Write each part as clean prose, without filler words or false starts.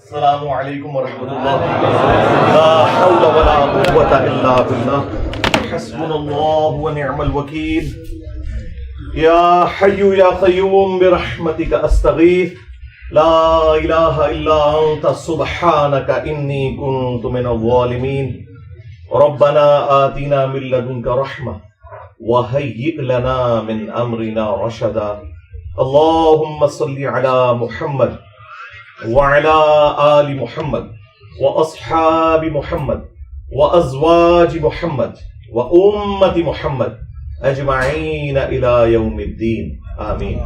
السلام علیکم ورحمۃ اللہ. لا حول ولا قوة الا باللہ. حسبنا اللہ ونعم الوکیل. یا حی یا قیوم برحمتک استغیث. لا الہ الا انت سبحانک انی کنت من الظالمین. ربنا آتنا من لدنک رحمہ وہیئ لنا من امرنا رشدا. اللہم صل علی محمد وعلى آل محمد وأصحاب محمد وأزواج محمد وأمة محمد أجمعين إلى يوم الدين آمين.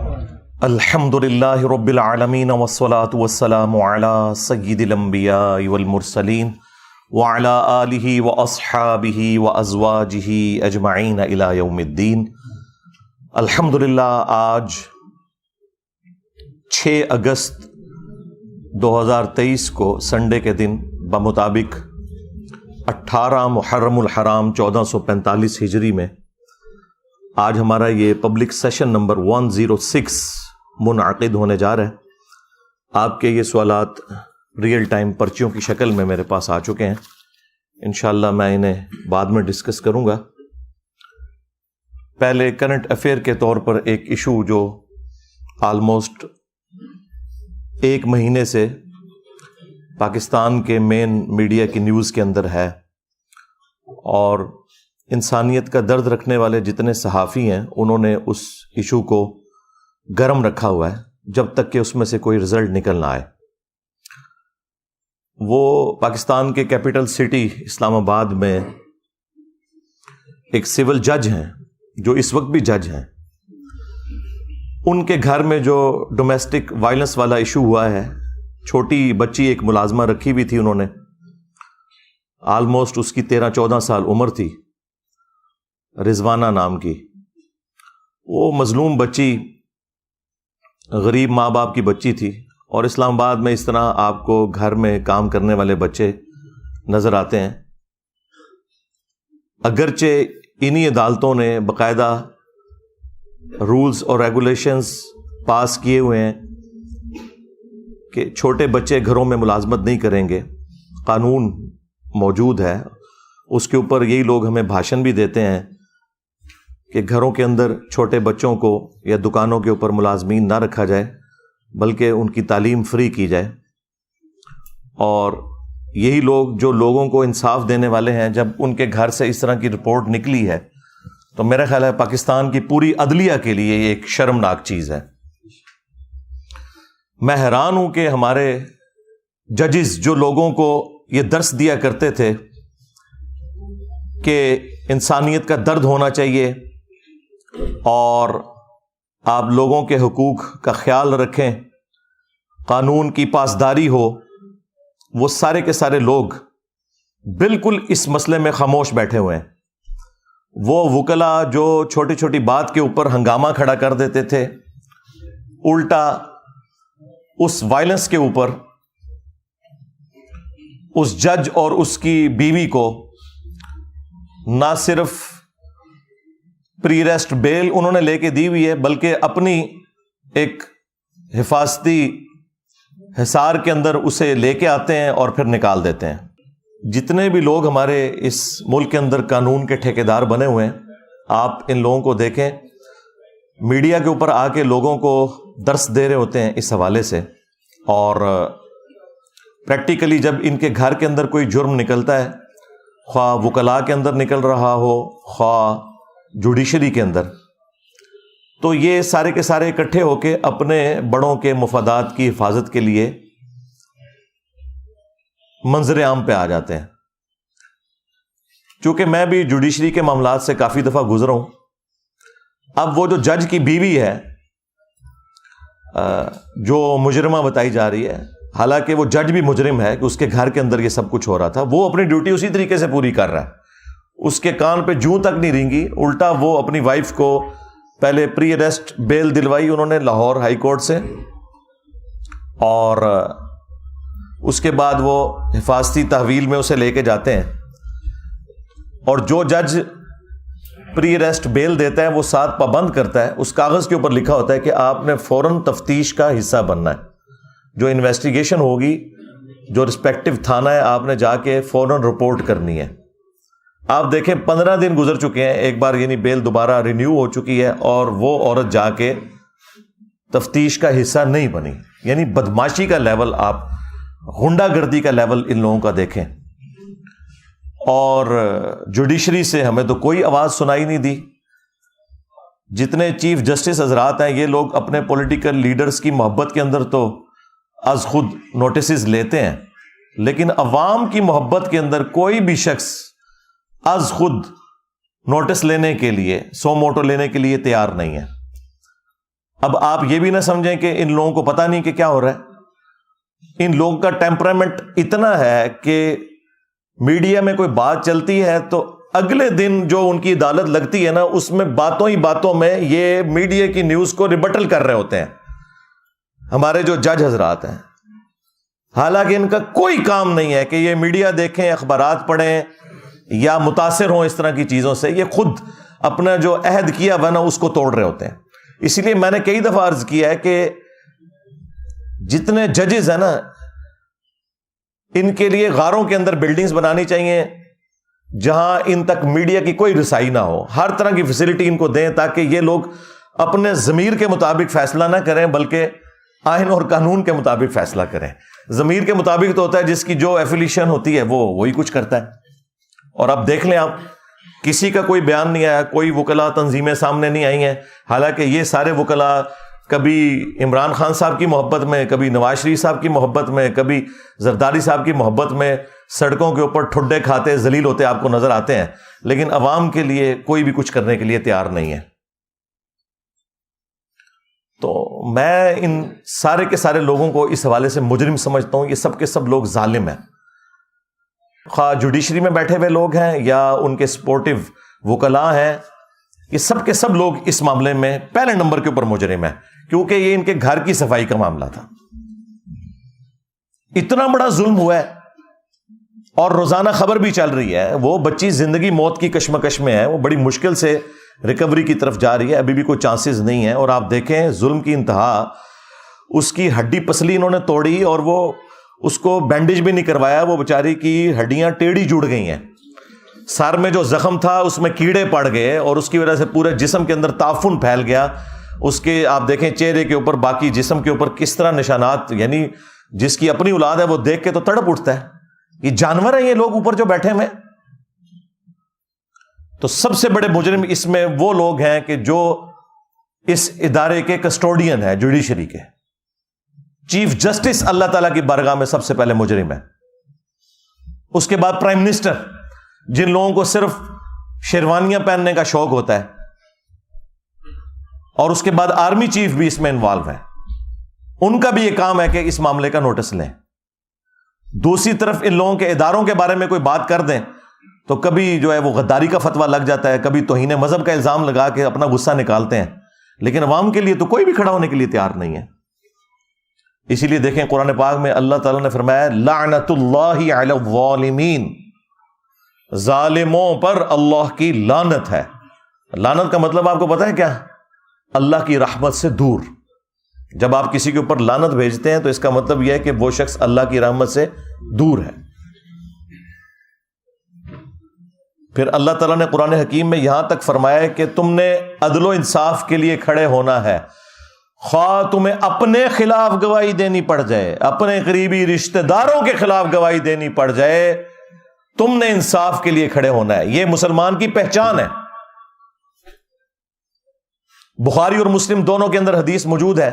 الحمد لله رب العالمين والصلاة والسلام على سيد الأنبياء والمرسلين وعلى آله وأصحابه وأزواجه أجمعين إلى يوم الدين. الحمد للہ آج 6 اگست 2023 کو سنڈے کے دن بمطابق 18 محرم الحرام 1445 ہجری میں آج ہمارا یہ پبلک سیشن نمبر 106 منعقد ہونے جا رہا ہے. آپ کے یہ سوالات ریئل ٹائم پرچیوں کی شکل میں میرے پاس آ چکے ہیں. انشاءاللہ میں انہیں بعد میں ڈسکس کروں گا. پہلے کرنٹ افیئر کے طور پر ایک ایشو جو آلموسٹ 1 مہینے سے پاکستان کے مین میڈیا کی نیوز کے اندر ہے اور انسانیت کا درد رکھنے والے جتنے صحافی ہیں انہوں نے اس ایشو کو گرم رکھا ہوا ہے جب تک کہ اس میں سے کوئی رزلٹ نکل نہ آئے. وہ پاکستان کے کیپٹل سٹی اسلام آباد میں ایک سول جج ہیں جو اس وقت بھی جج ہیں. ان کے گھر میں جو ڈومیسٹک وائلنس والا ایشو ہوا ہے، چھوٹی بچی ایک ملازمہ رکھی ہوئی تھی انہوں نے، آلموسٹ اس کی 13-14 سال عمر تھی، رضوانہ نام کی. وہ مظلوم بچی غریب ماں باپ کی بچی تھی اور اسلام آباد میں اس طرح آپ کو گھر میں کام کرنے والے بچے نظر آتے ہیں. اگرچہ انہی عدالتوں نے باقاعدہ رولز اور ریگولیشنز پاس کیے ہوئے ہیں کہ چھوٹے بچے گھروں میں ملازمت نہیں کریں گے، قانون موجود ہے، اس کے اوپر یہی لوگ ہمیں بھاشن بھی دیتے ہیں کہ گھروں کے اندر چھوٹے بچوں کو یا دکانوں کے اوپر ملازمین نہ رکھا جائے بلکہ ان کی تعلیم فری کی جائے. اور یہی لوگ جو لوگوں کو انصاف دینے والے ہیں، جب ان کے گھر سے اس طرح کی رپورٹ نکلی ہے تو میرا خیال ہے پاکستان کی پوری عدلیہ کے لیے یہ ایک شرمناک چیز ہے. میں حیران ہوں کہ ہمارے ججز جو لوگوں کو یہ درس دیا کرتے تھے کہ انسانیت کا درد ہونا چاہیے اور آپ لوگوں کے حقوق کا خیال رکھیں، قانون کی پاسداری ہو، وہ سارے کے سارے لوگ بالکل اس مسئلے میں خاموش بیٹھے ہوئے ہیں. وہ وکلا جو چھوٹی چھوٹی بات کے اوپر ہنگامہ کھڑا کر دیتے تھے، الٹا اس وائلنس کے اوپر اس جج اور اس کی بیوی کو نہ صرف پری ریسٹ بیل انہوں نے لے کے دی ہوئی ہے بلکہ اپنی ایک حفاظتی حصار کے اندر اسے لے کے آتے ہیں اور پھر نکال دیتے ہیں. جتنے بھی لوگ ہمارے اس ملک کے اندر قانون کے ٹھیکیدار بنے ہوئے ہیں، آپ ان لوگوں کو دیکھیں، میڈیا کے اوپر آ کے لوگوں کو درس دے رہے ہوتے ہیں اس حوالے سے. اور پریکٹیکلی جب ان کے گھر کے اندر کوئی جرم نکلتا ہے، خواہ وکلاء کے اندر نکل رہا ہو خواہ جوڈیشری کے اندر، تو یہ سارے کے سارے اکٹھے ہو کے اپنے بڑوں کے مفادات کی حفاظت کے لیے منظر عام پہ آ جاتے ہیں. چونکہ میں بھی جوڈیشری کے معاملات سے کافی دفعہ گزرا ہوں. اب وہ جو جج کی بیوی ہے جو مجرمہ بتائی جا رہی ہے، حالانکہ وہ جج بھی مجرم ہے کہ اس کے گھر کے اندر یہ سب کچھ ہو رہا تھا، وہ اپنی ڈیوٹی اسی طریقے سے پوری کر رہا ہے. اس کے کان پہ جوں تک نہیں رینگی، الٹا وہ اپنی وائف کو پہلے پری اریسٹ بیل دلوائی انہوں نے لاہور ہائی کورٹ سے، اور اس کے بعد وہ حفاظتی تحویل میں اسے لے کے جاتے ہیں. اور جو جج پری اریسٹ بیل دیتا ہے وہ ساتھ پابند کرتا ہے، اس کاغذ کے اوپر لکھا ہوتا ہے کہ آپ نے فوراً تفتیش کا حصہ بننا ہے. جو انویسٹیگیشن ہوگی جو رسپیکٹو تھانہ ہے آپ نے جا کے فوراً رپورٹ کرنی ہے. آپ دیکھیں 15 دن گزر چکے ہیں, ایک بار یعنی بیل دوبارہ رینیو ہو چکی ہے اور وہ عورت جا کے تفتیش کا حصہ نہیں بنی. یعنی بدماشی کا لیول, آپ غنڈہ گردی کا لیول ان لوگوں کا دیکھیں. اور جوڈیشری سے ہمیں تو کوئی آواز سنائی نہیں دی. جتنے چیف جسٹس حضرات ہیں یہ لوگ اپنے پولیٹیکل لیڈرز کی محبت کے اندر تو از خود نوٹسز لیتے ہیں, لیکن عوام کی محبت کے اندر کوئی بھی شخص از خود نوٹس لینے کے لیے, سو موٹو لینے کے لیے تیار نہیں ہے. اب آپ یہ بھی نہ سمجھیں کہ ان لوگوں کو پتہ نہیں کہ کیا ہو رہا ہے. ان لوگوں کا ٹیمپرامنٹ اتنا ہے کہ میڈیا میں کوئی بات چلتی ہے تو اگلے دن جو ان کی عدالت لگتی ہے نا, اس میں باتوں ہی باتوں میں یہ میڈیا کی نیوز کو ریبٹل کر رہے ہوتے ہیں ہمارے جو جج حضرات ہیں. حالانکہ ان کا کوئی کام نہیں ہے کہ یہ میڈیا دیکھیں, اخبارات پڑھیں یا متاثر ہوں اس طرح کی چیزوں سے. یہ خود اپنا جو عہد کیا ہوا نا اس کو توڑ رہے ہوتے ہیں. اسی لیے میں نے کئی دفعہ عرض کیا ہے کہ جتنے ججز ہیں نا, ان کے لیے غاروں کے اندر بلڈنگز بنانی چاہیے جہاں ان تک میڈیا کی کوئی رسائی نہ ہو. ہر طرح کی فیسلٹی ان کو دیں تاکہ یہ لوگ اپنے ضمیر کے مطابق فیصلہ نہ کریں بلکہ آئین اور قانون کے مطابق فیصلہ کریں. ضمیر کے مطابق تو ہوتا ہے جس کی جو ایفیلیشن ہوتی ہے وہ وہی کچھ کرتا ہے. اور اب دیکھ لیں, آپ کسی کا کوئی بیان نہیں آیا, کوئی وکلا تنظیمیں سامنے نہیں آئی ہیں. حالانکہ یہ سارے وکلا کبھی عمران خان صاحب کی محبت میں, کبھی نواز شریف صاحب کی محبت میں, کبھی زرداری صاحب کی محبت میں سڑکوں کے اوپر ٹھڈے کھاتے ذلیل ہوتے آپ کو نظر آتے ہیں, لیکن عوام کے لیے کوئی بھی کچھ کرنے کے لیے تیار نہیں ہے. تو میں ان سارے کے سارے لوگوں کو اس حوالے سے مجرم سمجھتا ہوں. یہ سب کے سب لوگ ظالم ہیں, خواہ جوڈیشری میں بیٹھے ہوئے لوگ ہیں یا ان کے سپورٹو وکلاء ہیں. یہ سب کے سب لوگ اس معاملے میں پہلے نمبر کے اوپر مجرم ہیں, کیونکہ یہ ان کے گھر کی صفائی کا معاملہ تھا. اتنا بڑا ظلم ہوا ہے اور روزانہ خبر بھی چل رہی ہے. وہ بچی زندگی موت کی کشمکش میں ہے, وہ بڑی مشکل سے ریکوری کی طرف جا رہی ہے, ابھی بھی کوئی چانسز نہیں ہے. اور آپ دیکھیں ظلم کی انتہا, اس کی ہڈی پسلی انہوں نے توڑی اور وہ اس کو بینڈیج بھی نہیں کروایا. وہ بیچاری کی ہڈیاں ٹیڑھی جڑ گئی ہیں. سر میں جو زخم تھا اس میں کیڑے پڑ گئے اور اس کی وجہ سے پورے جسم کے اندر تعفن پھیل گیا. اس کے آپ دیکھیں چہرے کے اوپر, باقی جسم کے اوپر کس طرح نشانات, یعنی جس کی اپنی اولاد ہے وہ دیکھ کے تو تڑپ اٹھتا ہے. یہ جانور ہیں یہ لوگ اوپر جو بیٹھے ہوئے. تو سب سے بڑے مجرم اس میں وہ لوگ ہیں کہ جو اس ادارے کے کسٹوڈین ہیں, جوڈیشری کے. چیف جسٹس اللہ تعالیٰ کی بارگاہ میں سب سے پہلے مجرم ہے. اس کے بعد پرائم منسٹر, جن لوگوں کو صرف شیروانیاں پہننے کا شوق ہوتا ہے, اور اس کے بعد آرمی چیف بھی اس میں انوالو ہے. ان کا بھی یہ کام ہے کہ اس معاملے کا نوٹس لیں. دوسری طرف ان لوگوں کے اداروں کے بارے میں کوئی بات کر دیں تو کبھی جو ہے وہ غداری کا فتویٰ لگ جاتا ہے, کبھی توہین مذہب کا الزام لگا کے اپنا غصہ نکالتے ہیں, لیکن عوام کے لیے تو کوئی بھی کھڑا ہونے کے لیے تیار نہیں ہے. اسی لیے دیکھیں قرآن پاک میں اللہ تعالیٰ نے فرمایا لعنت اللہ علی الظالمین, ظالموں پر اللہ کی لعنت ہے. لعنت کا مطلب آپ کو پتہ ہے کیا؟ اللہ کی رحمت سے دور. جب آپ کسی کے اوپر لعنت بھیجتے ہیں تو اس کا مطلب یہ ہے کہ وہ شخص اللہ کی رحمت سے دور ہے. پھر اللہ تعالیٰ نے قرآن حکیم میں یہاں تک فرمایا ہے کہ تم نے عدل و انصاف کے لیے کھڑے ہونا ہے, خواہ تمہیں اپنے خلاف گواہی دینی پڑ جائے, اپنے قریبی رشتہ داروں کے خلاف گواہی دینی پڑ جائے, تم نے انصاف کے لیے کھڑے ہونا ہے. یہ مسلمان کی پہچان ہے. بخاری اور مسلم دونوں کے اندر حدیث موجود ہے,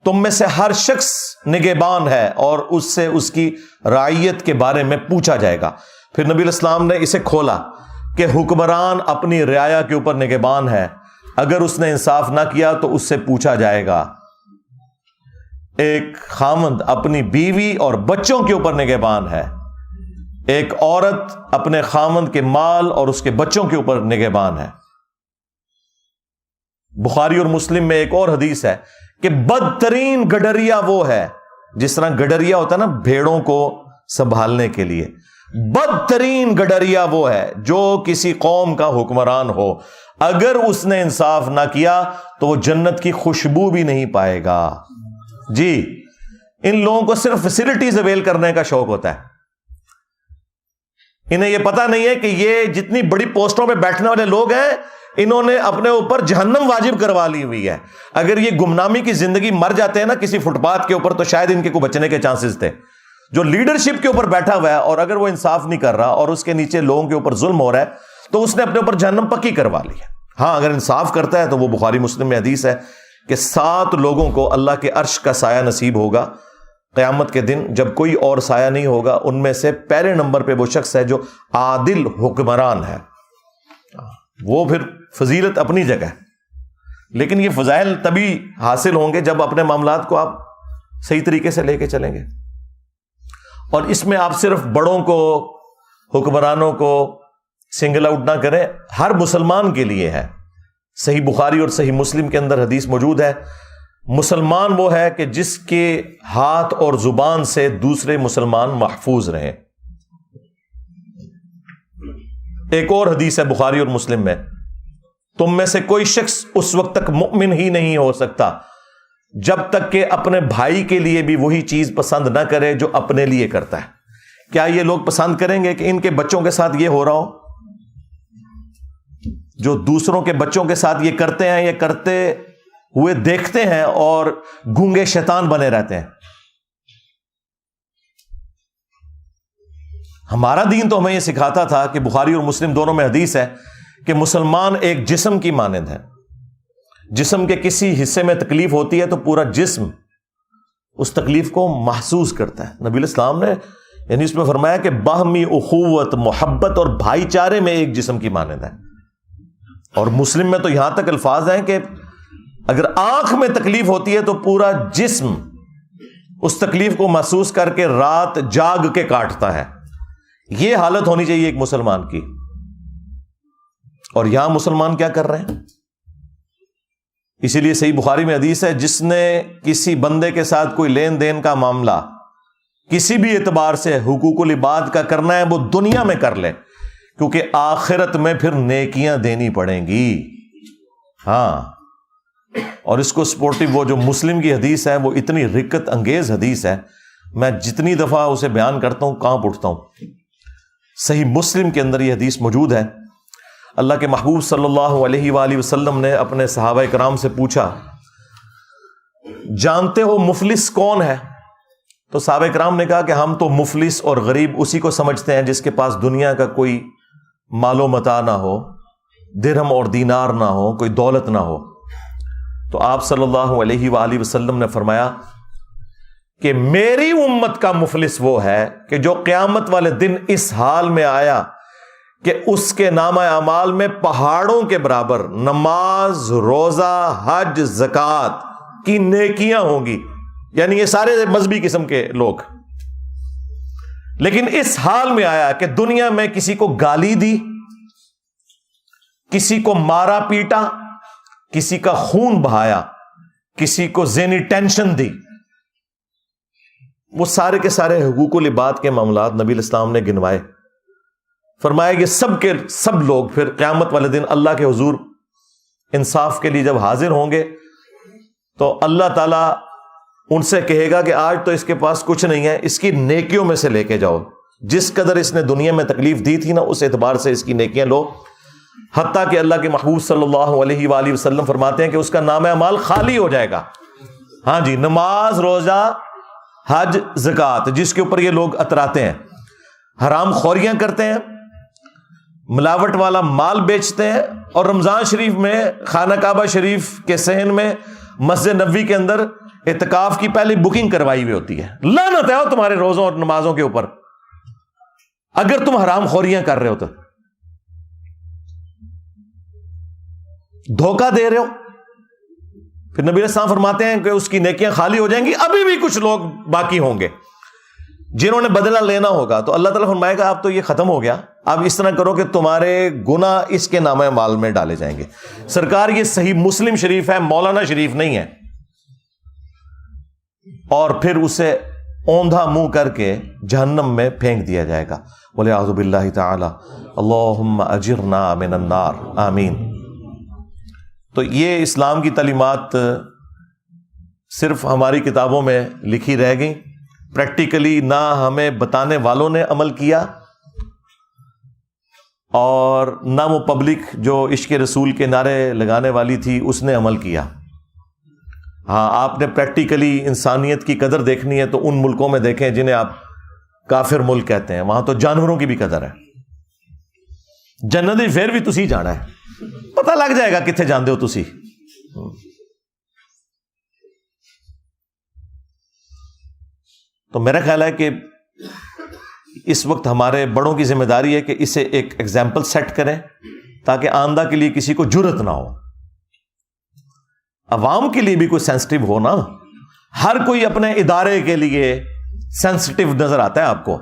تم میں سے ہر شخص نگہبان ہے اور اس سے اس کی رعیت کے بارے میں پوچھا جائے گا. پھر نبی علیہ السلام نے اسے کھولا کہ حکمران اپنی رعایا کے اوپر نگہبان ہے, اگر اس نے انصاف نہ کیا تو اس سے پوچھا جائے گا. ایک خاوند اپنی بیوی اور بچوں کے اوپر نگہبان ہے, ایک عورت اپنے خاوند کے مال اور اس کے بچوں کے اوپر نگہبان ہے. بخاری اور مسلم میں ایک اور حدیث ہے کہ بدترین گڈریا وہ ہے, جس طرح گڈریا ہوتا ہے نا بھیڑوں کو سنبھالنے کے لیے, بدترین گڈریا وہ ہے جو کسی قوم کا حکمران ہو, اگر اس نے انصاف نہ کیا تو وہ جنت کی خوشبو بھی نہیں پائے گا. جی, ان لوگوں کو صرف فیسلٹیز اویل کرنے کا شوق ہوتا ہے. انہیں یہ پتا نہیں ہے کہ یہ جتنی بڑی پوسٹوں پہ بیٹھنے والے لوگ ہیں, انہوں نے اپنے اوپر جہنم واجب کروا لی ہوئی ہے. اگر یہ گمنامی کی زندگی مر جاتے ہیں نا کسی فٹ پاتھ کے اوپر, تو شاید ان کے کو بچنے کے چانسز تھے. جو لیڈرشپ کے اوپر بیٹھا ہوا ہے اور اگر وہ انصاف نہیں کر رہا اور اس کے نیچے لوگوں کے اوپر ظلم ہو رہا ہے, تو اس نے اپنے اوپر جہنم پکی کروا لی ہے. ہاں اگر انصاف کرتا ہے تو وہ بخاری مسلم میں حدیث ہے کہ 7 لوگوں کو اللہ کے عرش کا سایہ نصیب ہوگا قیامت کے دن, جب کوئی اور سایہ نہیں ہوگا. ان میں سے پہلے نمبر پہ وہ شخص ہے جو عادل حکمران ہے. وہ پھر فضیلت اپنی جگہ ہے, لیکن یہ فضائل تبھی حاصل ہوں گے جب اپنے معاملات کو آپ صحیح طریقے سے لے کے چلیں گے. اور اس میں آپ صرف بڑوں کو, حکمرانوں کو سنگل آؤٹ نہ کریں, ہر مسلمان کے لیے ہے. صحیح بخاری اور صحیح مسلم کے اندر حدیث موجود ہے, مسلمان وہ ہے کہ جس کے ہاتھ اور زبان سے دوسرے مسلمان محفوظ رہیں. ایک اور حدیث ہے بخاری اور مسلم میں, تم میں سے کوئی شخص اس وقت تک مؤمن ہی نہیں ہو سکتا جب تک کہ اپنے بھائی کے لیے بھی وہی چیز پسند نہ کرے جو اپنے لیے کرتا ہے. کیا یہ لوگ پسند کریں گے کہ ان کے بچوں کے ساتھ یہ ہو رہا ہو؟ جو دوسروں کے بچوں کے ساتھ یہ کرتے ہیں, یہ کرتے ہوئے دیکھتے ہیں اور گونگے شیطان بنے رہتے ہیں. ہمارا دین تو ہمیں یہ سکھاتا تھا کہ بخاری اور مسلم دونوں میں حدیث ہے کہ مسلمان ایک جسم کی مانند ہے. جسم کے کسی حصے میں تکلیف ہوتی ہے تو پورا جسم اس تکلیف کو محسوس کرتا ہے. نبی الاسلام نے یعنی اس میں فرمایا کہ باہمی اخوت, محبت اور بھائی چارے میں ایک جسم کی مانند ہے. اور مسلم میں تو یہاں تک الفاظ ہیں کہ اگر آنکھ میں تکلیف ہوتی ہے تو پورا جسم اس تکلیف کو محسوس کر کے رات جاگ کے کاٹتا ہے. یہ حالت ہونی چاہیے ایک مسلمان کی. اور یہاں مسلمان کیا کر رہے ہیں؟ اسی لیے صحیح بخاری میں حدیث ہے, جس نے کسی بندے کے ساتھ کوئی لین دین کا معاملہ کسی بھی اعتبار سے حقوق العباد کا کرنا ہے وہ دنیا میں کر لے, کیونکہ آخرت میں پھر نیکیاں دینی پڑیں گی. ہاں, اور اس کو سپورٹو وہ جو مسلم کی حدیث ہے وہ اتنی رکت انگیز حدیث ہے, میں جتنی دفعہ اسے بیان کرتا ہوں کانپ اٹھتا ہوں. صحیح مسلم کے اندر یہ حدیث موجود ہے. اللہ کے محبوب صلی اللہ علیہ وآلہ وسلم نے اپنے صحابہ کرام سے پوچھا, جانتے ہو مفلس کون ہے؟ تو صحابہ کرام نے کہا کہ ہم تو مفلس اور غریب اسی کو سمجھتے ہیں جس کے پاس دنیا کا کوئی مال و متاع نہ ہو, درہم اور دینار نہ ہو, کوئی دولت نہ ہو. تو آپ صلی اللہ علیہ وآلہ وسلم نے فرمایا کہ میری امت کا مفلس وہ ہے کہ جو قیامت والے دن اس حال میں آیا کہ اس کے نامہ اعمال میں پہاڑوں کے برابر نماز, روزہ, حج, زکوٰۃ کی نیکیاں ہوں گی. یعنی یہ سارے مذہبی قسم کے لوگ, لیکن اس حال میں آیا کہ دنیا میں کسی کو گالی دی, کسی کو مارا پیٹا, کسی کا خون بہایا, کسی کو ذہنی ٹینشن دی. وہ سارے کے سارے حقوق العباد کے معاملات نبی الاسلام نے گنوائے. فرمایا کہ سب کے سب لوگ پھر قیامت والے دن اللہ کے حضور انصاف کے لیے جب حاضر ہوں گے تو اللہ تعالیٰ ان سے کہے گا کہ آج تو اس کے پاس کچھ نہیں ہے, اس کی نیکیوں میں سے لے کے جاؤ. جس قدر اس نے دنیا میں تکلیف دی تھی نا, اس اعتبار سے اس کی نیکیاں لو. حتیٰ کہ اللہ کے محبوب صلی اللہ علیہ وآلہ وسلم فرماتے ہیں کہ اس کا نامہ اعمال خالی ہو جائے گا. ہاں جی, نماز, روزہ, حج, زکوٰۃ جس کے اوپر یہ لوگ اتراتے ہیں, حرام خوریاں کرتے ہیں, ملاوٹ والا مال بیچتے ہیں, اور رمضان شریف میں خانہ کعبہ شریف کے صحن میں مسجد نبوی کے اندر اعتکاف کی پہلی بکنگ کروائی ہوئی ہوتی ہے. لعنت ہے تمہارے روزوں اور نمازوں کے اوپر اگر تم حرام خوریاں کر رہے ہو تو, دھوکہ دے رہے ہو. پھر نبی علیہ السلام فرماتے ہیں کہ اس کی نیکیاں خالی ہو جائیں گی. ابھی بھی کچھ لوگ باقی ہوں گے جنہوں نے بدلہ لینا ہوگا, تو اللہ تعالیٰ فرمائے گا اب تو یہ ختم ہو گیا, اب اس طرح کرو کہ تمہارے گناہ اس کے نامہ اعمال میں ڈالے جائیں گے. سرکار یہ صحیح مسلم شریف ہے, مولانا شریف نہیں ہے. اور پھر اسے اوندھا منہ کر کے جہنم میں پھینک دیا جائے گا. وَلِعَوْذُ بِاللَّهِ تَعَالَى اللہم اجرنا من النار, آمین. تو یہ اسلام کی تعلیمات صرف ہماری کتابوں میں لکھی رہ گئیں، پریکٹیکلی نہ ہمیں بتانے والوں نے عمل کیا، اور نہ وہ پبلک جو عشق رسول کے نعرے لگانے والی تھی اس نے عمل کیا۔ ہاں، آپ نے پریکٹیکلی انسانیت کی قدر دیکھنی ہے تو ان ملکوں میں دیکھیں جنہیں آپ کافر ملک کہتے ہیں، وہاں تو جانوروں کی بھی قدر ہے۔ جنت پھر بھی تسی جانا ہے، پتہ لگ جائے گا کتنے جاندے ہو تسی۔ تو میرا خیال ہے کہ اس وقت ہمارے بڑوں کی ذمہ داری ہے کہ اسے ایک ایگزامپل سیٹ کریں تاکہ آئندہ کے لیے کسی کو جرت نہ ہو۔ عوام کے لیے بھی کوئی سینسٹیو ہو نا، ہر کوئی اپنے ادارے کے لیے سینسٹیو نظر آتا ہے آپ کو،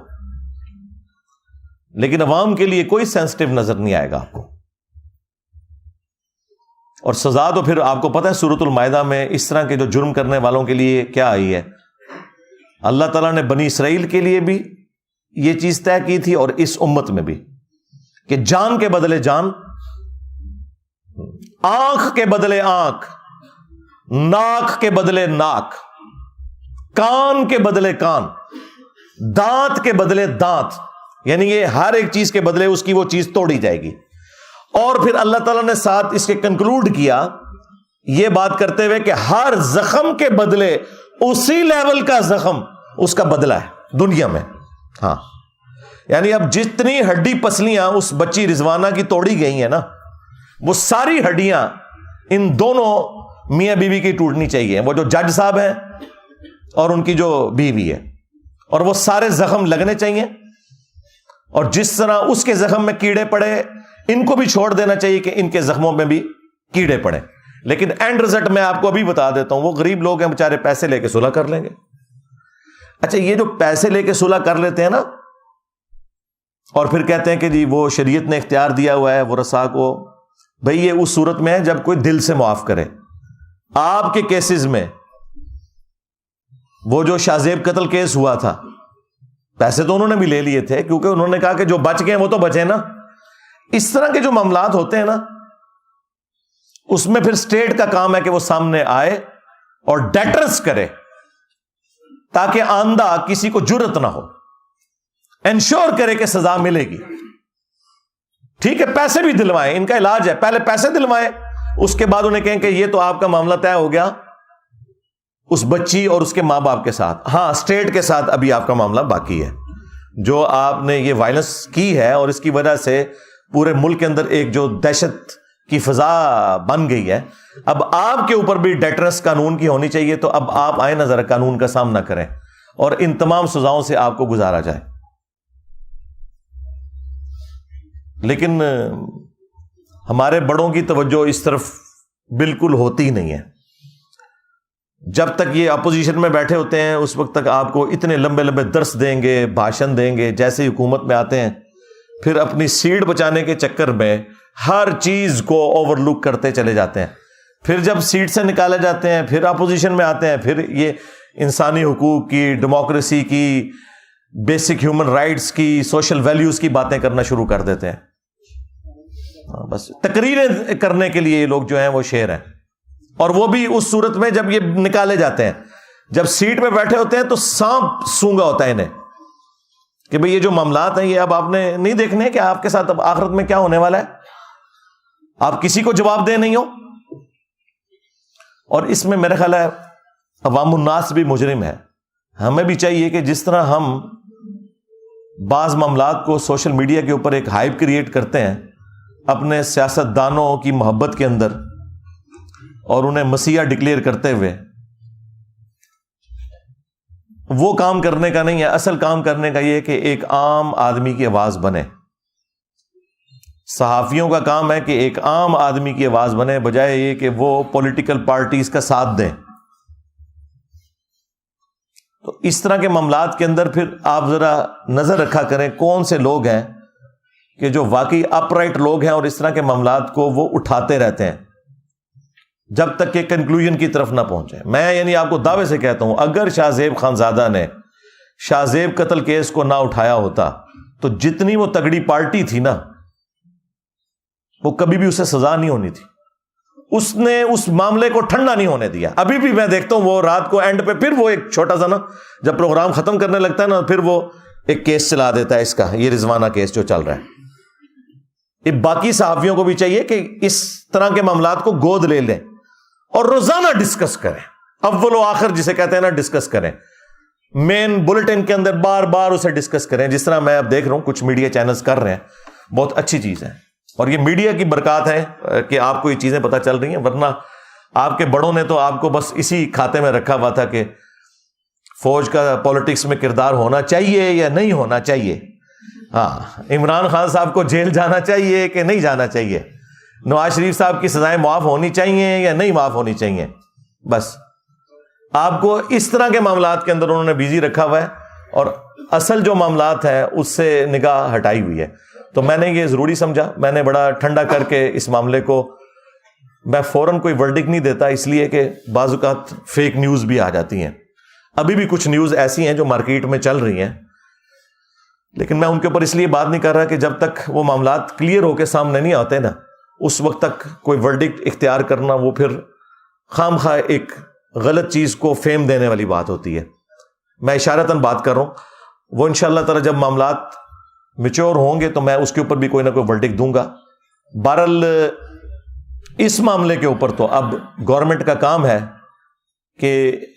لیکن عوام کے لیے کوئی سینسٹیو نظر نہیں آئے گا آپ کو۔ اور سزا تو پھر آپ کو پتہ ہے سورۃ المائدہ میں اس طرح کے جو جرم کرنے والوں کے لیے کیا آئی ہے۔ اللہ تعالیٰ نے بنی اسرائیل کے لیے بھی یہ چیز طے کی تھی اور اس امت میں بھی، کہ جان کے بدلے جان، آنکھ کے بدلے آنکھ، ناک کے بدلے ناک، کان کے بدلے کان، دانت کے بدلے دانت، یعنی یہ ہر ایک چیز کے بدلے اس کی وہ چیز توڑی جائے گی۔ اور پھر اللہ تعالیٰ نے ساتھ اس کے کنکلوڈ کیا یہ بات کرتے ہوئے کہ ہر زخم کے بدلے اسی لیول کا زخم اس کا بدلہ ہے دنیا میں۔ ہاں، یعنی اب جتنی ہڈی پسلیاں اس بچی رضوانہ کی توڑی گئی ہیں نا، وہ ساری ہڈیاں ان دونوں میاں بیوی کی ٹوٹنی چاہیے، وہ جو جج صاحب ہیں اور ان کی جو بیوی ہے، اور وہ سارے زخم لگنے چاہیے۔ اور جس طرح اس کے زخم میں کیڑے پڑے، ان کو بھی چھوڑ دینا چاہیے کہ ان کے زخموں میں بھی کیڑے پڑے۔ لیکن اینڈ رزلٹ میں آپ کو ابھی بتا دیتا ہوں، وہ غریب لوگ ہیں بےچارے، پیسے لے کے صلح کر لیں گے۔ اچھا، یہ جو پیسے لے کے صلح کر لیتے ہیں نا، اور پھر کہتے ہیں کہ جی وہ شریعت نے اختیار دیا ہوا ہے ورثاء کو، بھئی یہ اس صورت میں ہے جب کوئی دل سے معاف کرے۔ آپ کے کیسز میں وہ جو شاہ زیب قتل کیس ہوا تھا، پیسے تو انہوں نے بھی لے لیے تھے، کیونکہ انہوں نے کہا کہ جو بچ گئے وہ تو بچے نا۔ اس طرح کے جو معاملات ہوتے ہیں نا، اس میں پھر اسٹیٹ کا کام ہے کہ وہ سامنے آئے اور ڈیٹرس کرے تاکہ آئندہ کسی کو جرت نہ ہو، انشور کرے کہ سزا ملے گی۔ ٹھیک ہے، پیسے بھی دلوائیں، ان کا علاج ہے، پہلے پیسے دلوائیں، اس کے بعد انہیں کہیں کہ یہ تو آپ کا معاملہ طے ہو گیا اس بچی اور اس کے ماں باپ کے ساتھ، ہاں اسٹیٹ کے ساتھ ابھی آپ کا معاملہ باقی ہے۔ جو آپ نے یہ وائلنس کی ہے اور اس کی وجہ سے پورے ملک کے اندر ایک جو دہشت کی فضا بن گئی ہے، اب آپ کے اوپر بھی ڈیٹرنس قانون کی ہونی چاہیے۔ تو اب آپ آئیں نہ ذرا قانون کا سامنا کریں اور ان تمام سزاؤں سے آپ کو گزارا جائے۔ لیکن ہمارے بڑوں کی توجہ اس طرف بالکل ہوتی نہیں ہے۔ جب تک یہ اپوزیشن میں بیٹھے ہوتے ہیں اس وقت تک آپ کو اتنے لمبے لمبے درس دیں گے، بھاشن دیں گے، جیسے ہی حکومت میں آتے ہیں پھر اپنی سیٹ بچانے کے چکر میں ہر چیز کو اوور لک کرتے چلے جاتے ہیں۔ پھر جب سیٹ سے نکالے جاتے ہیں پھر اپوزیشن میں آتے ہیں، پھر یہ انسانی حقوق کی، ڈیموکریسی کی، بیسک ہیومن رائٹس کی، سوشل ویلیوز کی باتیں کرنا شروع کر دیتے ہیں۔ بس تقریریں کرنے کے لیے یہ لوگ جو ہیں وہ شیر ہیں، اور وہ بھی اس صورت میں جب یہ نکالے جاتے ہیں، جب سیٹ پہ بیٹھے ہوتے ہیں تو سانپ سونگا ہوتا ہے انہیں کہ بھئی یہ جو معاملات ہیں یہ اب آپ نے نہیں دیکھنے کہ آپ کے ساتھ اب آخرت میں کیا ہونے والا ہے، آپ کسی کو جواب دہ نہیں ہو۔ اور اس میں میرا خیال ہے عوام الناس بھی مجرم ہے۔ ہمیں بھی چاہیے کہ جس طرح ہم بعض معاملات کو سوشل میڈیا کے اوپر ایک ہائپ کریٹ کرتے ہیں اپنے سیاستدانوں کی محبت کے اندر اور انہیں مسیحا ڈکلیئر کرتے ہوئے، وہ کام کرنے کا نہیں ہے۔ اصل کام کرنے کا یہ ہے کہ ایک عام آدمی کی آواز بنے۔ صحافیوں کا کام ہے کہ ایک عام آدمی کی آواز بنے، بجائے یہ کہ وہ پولیٹیکل پارٹیز کا ساتھ دیں۔ تو اس طرح کے معاملات کے اندر پھر آپ ذرا نظر رکھا کریں کون سے لوگ ہیں کہ جو واقعی اپ رائٹ لوگ ہیں اور اس طرح کے معاملات کو وہ اٹھاتے رہتے ہیں جب تک کہ کنکلوژن کی طرف نہ پہنچے۔ میں یعنی آپ کو دعوے سے کہتا ہوں، اگر شاہ زیب خانزادہ نے شاہ زیب قتل کیس کو نہ اٹھایا ہوتا تو جتنی وہ تگڑی پارٹی تھی نا، وہ کبھی بھی اسے سزا نہیں ہونی تھی۔ اس نے اس معاملے کو ٹھنڈا نہیں ہونے دیا. ابھی بھی میں دیکھتا ہوں وہ رات کو اینڈ پہ پھر وہ ایک چھوٹا سا نا جب پروگرام ختم کرنے لگتا ہے نا پھر وہ ایک کیس چلا دیتا ہے اس کا, یہ رضوانہ کیس جو چل رہا ہے. یہ باقی صحافیوں کو بھی چاہیے کہ اس طرح کے معاملات کو گود لے لیں اور روزانہ ڈسکس کریں, اول و آخر جسے کہتے ہیں نا ڈسکس کریں, مین بلٹن کے اندر بار بار اسے ڈسکس کریں, جس طرح میں اب دیکھ رہا ہوں کچھ میڈیا چینلز کر رہے ہیں. بہت اچھی چیز ہے اور یہ میڈیا کی برکات ہے کہ آپ کو یہ چیزیں پتہ چل رہی ہیں, ورنہ آپ کے بڑوں نے تو آپ کو بس اسی کھاتے میں رکھا ہوا تھا کہ فوج کا پالیٹکس میں کردار ہونا چاہیے یا نہیں ہونا چاہیے. ہاں, عمران خان صاحب کو جیل جانا چاہیے کہ نہیں جانا چاہیے, نواز شریف صاحب کی سزائیں معاف ہونی چاہیے یا نہیں معاف ہونی چاہیے. بس آپ کو اس طرح کے معاملات کے اندر انہوں نے بیزی رکھا ہوا ہے اور اصل جو معاملات ہیں اس سے نگاہ ہٹائی ہوئی ہے. تو میں نے یہ ضروری سمجھا, میں نے بڑا ٹھنڈا کر کے اس معاملے کو, میں فوراً کوئی ورڈکٹ نہیں دیتا اس لیے کہ بعض اوقات فیک نیوز بھی آ جاتی ہیں. ابھی بھی کچھ نیوز ایسی ہیں جو مارکیٹ میں چل رہی ہیں, لیکن میں ان کے اوپر اس لیے بات نہیں کر رہا کہ جب تک وہ معاملات کلیئر ہو کے سامنے نہیں آتے نا اس وقت تک کوئی ورڈکٹ اختیار کرنا وہ پھر خام خواہ ایک غلط چیز کو فیم دینے والی بات ہوتی ہے. میں اشارتاً بات کر رہا ہوں, وہ انشاءاللہ تعالی جب معاملات میچور ہوں گے تو میں اس کے اوپر بھی کوئی نہ کوئی ورڈکٹ دوں گا. بہرحال اس معاملے کے اوپر تو اب گورنمنٹ کا کام ہے کہ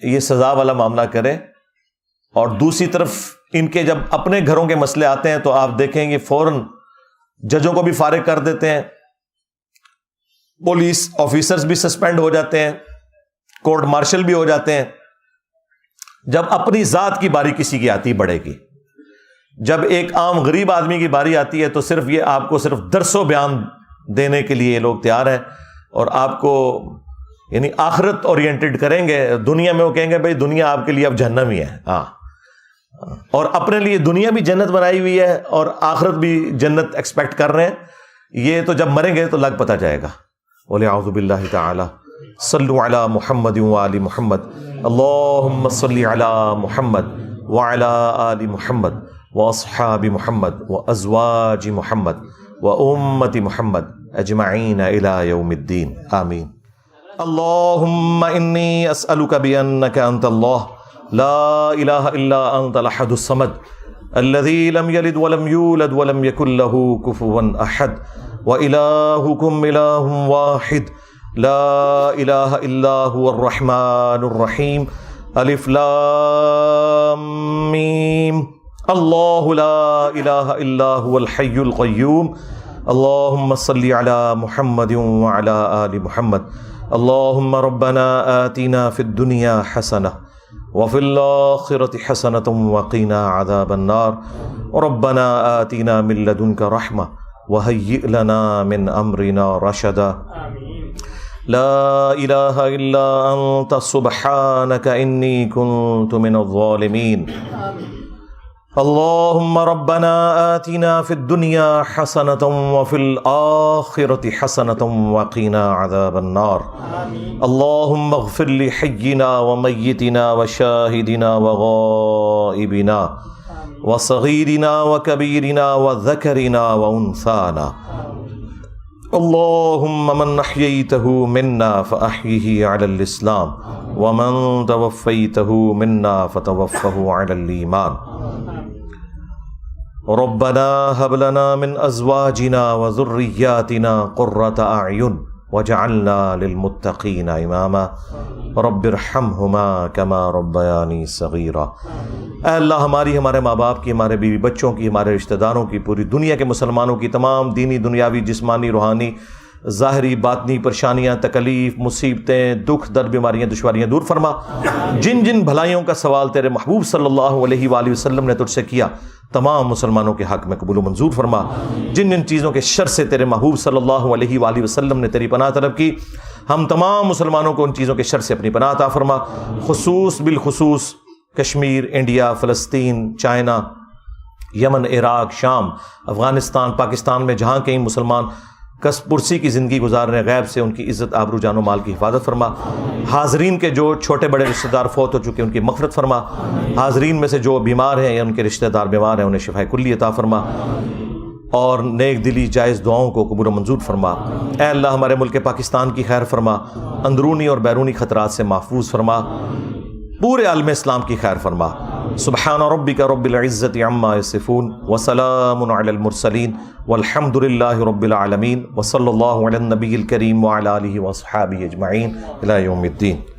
یہ سزا والا معاملہ کرے, اور دوسری طرف ان کے جب اپنے گھروں کے مسئلے آتے ہیں تو آپ دیکھیں گے فوراً ججوں کو بھی فارغ کر دیتے ہیں, پولیس آفیسرز بھی سسپینڈ ہو جاتے ہیں, کورٹ مارشل بھی ہو جاتے ہیں. جب اپنی ذات کی باری کسی کی آتی بڑھے گی, جب ایک عام غریب آدمی کی باری آتی ہے تو صرف یہ آپ کو صرف درس و بیان دینے کے لیے یہ لوگ تیار ہیں اور آپ کو یعنی آخرت اورینٹڈ کریں گے. دنیا میں وہ کہیں گے بھائی دنیا آپ کے لیے اب جہنم ہی ہے, ہاں, اور اپنے لیے دنیا بھی جنت بنائی ہوئی ہے اور آخرت بھی جنت ایکسپیکٹ کر رہے ہیں. یہ تو جب مریں گے تو لگ پتہ جائے گا. وَلِعَوْذُ بِاللَّهِ تَعَالَى صلوا علی محمد وآل محمد اللہم صلی علی محمد وعلی آل محمد واصحاب محمد وازواج محمد وامت محمد اجمعین الی یوم الدین آمین. اللہم انی اسألک بانک انت اللہ لا الہ الا انت الاحد الصمد الذی لم یلد ولم یولد ولم یکن له کفوا احد وإلہکم الہ واحد لا الہ الا هو الرحمن الرحیم الف لام میم اللہ لا الہ الا هو الحی القیوم اللہم صلی علی محمد وعلی آل محمد اللہم ربنا آتنا فی الدنیا حسنہ وفی الآخرۃ حسنۃ وقنا عذاب النار ربنا آتنا من لدنک رحمہ وہیئ لنا من امرنا رشدا لا الہ الا انت سبحانک انی کنت من الظالمین. اللہم ربنا آتنا فی الدنیا حسنۃ وفی الآخرۃ حسنۃ وقنا عذاب النار. اللہم اغفر لحینا ومیتنا وشاہدنا وغائبنا وصغیرنا وکبیرنا وذکرنا وانثانا. اللہم من احییتہ منا فاحیہ علی الاسلام ومن توفیتہ منا فتوفہ علی الایمان. ربنا هب لنا من ازواجنا وذریاتنا قرۃ اعین وجعلنا للمتقین اماما رب ارحمہما کما ربیانی صغیرا. اے اللہ ہماری، ہمارے ماں باپ کی، ہمارے بیوی بچوں کی، ہمارے رشتہ داروں کی، پوری دنیا کے مسلمانوں کی تمام دینی دنیاوی جسمانی روحانی ظاہری باطنی پریشانیاں تکلیف مصیبتیں دکھ درد بیماریاں دشواریاں دور فرما. جن جن بھلائیوں کا سوال تیرے محبوب صلی اللہ علیہ وآلہ وسلم نے تجھ سے کیا تمام مسلمانوں کے حق میں قبول و منظور فرما. جن جن چیزوں کے شر سے تیرے محبوب صلی اللہ علیہ وآلہ وسلم نے تیری پناہ طلب کی ہم تمام مسلمانوں کو ان چیزوں کے شر سے اپنی پناہ عطا فرما. خصوص بالخصوص کشمیر، انڈیا، فلسطین، چائنا، یمن، عراق، شام، افغانستان، پاکستان میں جہاں کہیں مسلمان کس پرسی کی زندگی گزار رہے ہیں، غیب سے ان کی عزت آبرو جان و مال کی حفاظت فرما. حاضرین کے جو چھوٹے بڑے رشتہ دار فوت ہو چکے ان کی مغفرت فرما. حاضرین میں سے جو بیمار ہیں یا ان کے رشتہ دار بیمار ہیں انہیں شفاء کلی عطا فرما. اور نیک دلی جائز دعاؤں کو قبول و منظور فرما۔ اے اللہ ہمارے ملک پاکستان کی خیر فرما، اندرونی اور بیرونی خطرات سے محفوظ فرما، پورے عالم اسلام کی خیر فرما۔ سبحان ربک رب العزت عما یصفون وسلام علی المرسلین والحمد للہ رب العالمین وصلی اللہ علی النبی الکریم وعلی آلہ واصحابہ اجمعین الی یوم الدین۔